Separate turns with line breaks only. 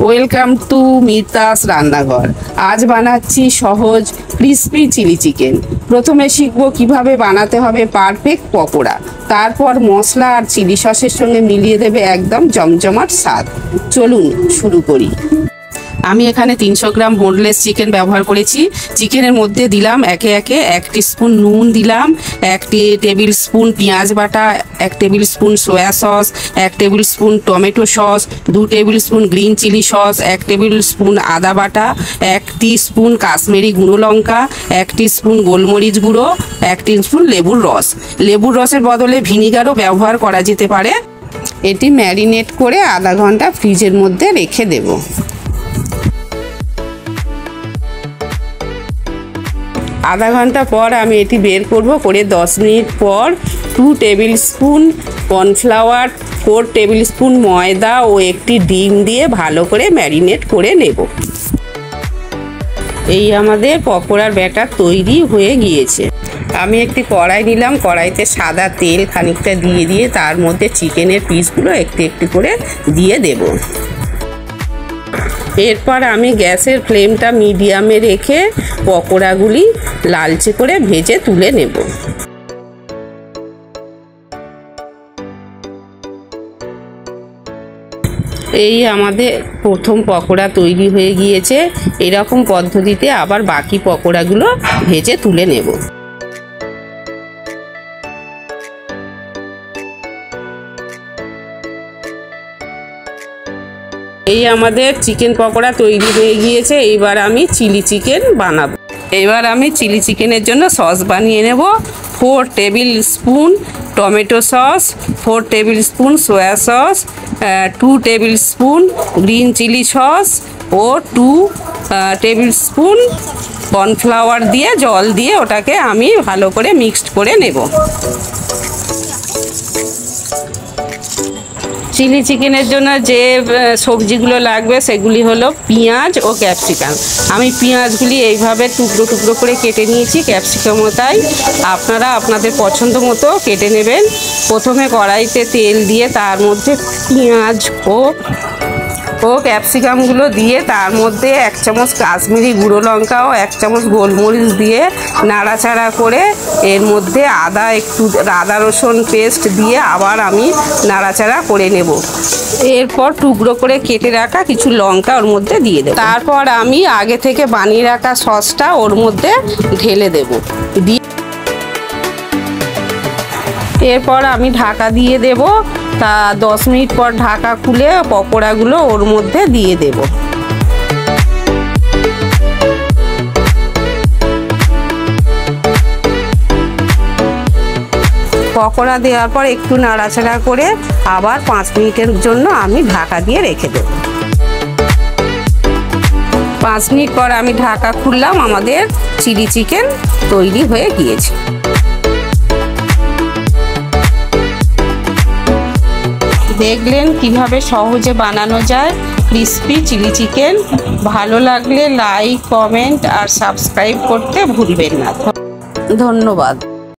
Welcome to Mita's রান্নাঘর। আজ বানাচ্ছি সহজ ক্রিসপি চিলি চিকেন। প্রথমে শিখবো কিভাবে বানাতে হবে পারফেক্ট পকোড়া, তারপর মশলা আর চিলি সসের সঙ্গে মিলিয়ে দেবে একদম জমজমাট স্বাদ। চলুন শুরু করি। আমি এখানে 300 গ্রাম বোনলেস চিকেন ব্যবহার করেছি। চিকেনের মধ্যে দিলাম একে একে 1 টিস্পুন নুন দিলাম, 1 টেবিল স্পুন পেঁয়াজ বাটা, 1 tablespoon soya sauce, 1 tablespoon tomato sauce, 2 tablespoon green chilli sauce, 1 tablespoon আদা বাটা, 1 টিস্পুন কাশ্মীরি গুঁড়ো লঙ্কা, 1 টিস্পুন গোলমরিচ গুঁড়ো, 1 টিস্পুন লেবুর রস। লেবুর রসের বদলে ভিনিগারও ব্যবহার করা যেতে পারে। এটি ম্যারিনেট করে আধা ঘন্টা ফ্রিজের মধ্যে রেখে দেব। আধা ঘন্টা পর আমি এটি বের করব। করে 10 মিনিট পর 2 tablespoon cornflour, 4 table spoon ময়দা ও 1টি ডিম দিয়ে ভালো করে ম্যারিনেট করে নেব। এই আমাদের পকোড়ার ব্যাটার তৈরি হয়ে গিয়েছে। আমি একটি কড়াই নিলাম, কড়াইতে সাদা তেল খানিকটা দিয়ে তার মধ্যে চিকেনের পিসগুলো একটু একটু করে দিয়ে দেব। এরপর আমি গ্যাসের ফ্লেমটা মিডিয়ামে রেখে পকোড়াগুলি লালচে করে ভেজে তুলে নেব। এই আমাদের প্রথম পকোড়া তৈরি হয়ে গিয়েছে। এরকম পদ্ধতিতে আবার বাকি পকোড়াগুলো ভেজে তুলে নেব। এই আমাদের চিকেন পকোড়া তৈরি হয়ে গিয়েছে। এইবার আমি চিলি চিকেন বানাবো। এবার আমি চিলি চিকেনের জন্য সস বানিয়ে নেব। 4 tablespoon tomato sauce, 4 tablespoon soya sauce, 2 tablespoon green chilli sauce ও 2 টেবিল স্পুন কর্নফ্লাওয়ার দিয়ে জল দিয়ে ওটাকে আমি ভালো করে মিক্সড করে নেব। চিলি চিকেনের জন্য যে সবজিগুলো লাগবে সেগুলি হলো পেঁয়াজ ও ক্যাপসিকাম। আমি পেঁয়াজগুলি এইভাবে টুকরো টুকরো করে কেটে নিয়েছি, ক্যাপসিকামও তাই। আপনারা আপনাদের পছন্দ মতো কেটে নেবেন। প্রথমে কড়াইতে তেল দিয়ে তার মধ্যে পেঁয়াজ ও ক্যাপসিকামগুলো দিয়ে তার মধ্যে 1 চামচ কাশ্মীরি গুঁড়ো লঙ্কা ও 1 চামচ গোলমরিচ দিয়ে নাড়াচাড়া করে এর মধ্যে আদা রসুন পেস্ট দিয়ে আবার আমি নাড়াচাড়া করে নেব। এরপর টুকরো করে কেটে রাখা কিছু লঙ্কা ওর মধ্যে দিয়ে দেব। তারপর আমি আগে থেকে বানিয়ে রাখা সসটা ওর মধ্যে ঢেলে দেব। এরপর আমি ঢাকা দিয়ে দেব। তা 10 মিনিট পর ঢাকা খুলে পকোড়াগুলো ওর মধ্যে দিয়ে দেব। পকোড়া দেওয়ার পর একটু নাড়াচাড়া করে আবার 5 মিনিটের জন্য আমি ঢাকা দিয়ে রেখে দেব। 5 মিনিট পর আমি ঢাকা খুললাম। আমাদের চিলি চিকেন তৈরি হয়ে গিয়েছে। দেখলেন কিভাবে সহজে বানানো যায় ক্রিসপি চিলি চিকেন। ভালো লাগলে লাইক, কমেন্ট আর সাবস্ক্রাইব করতে ভুলবেন না। ধন্যবাদ।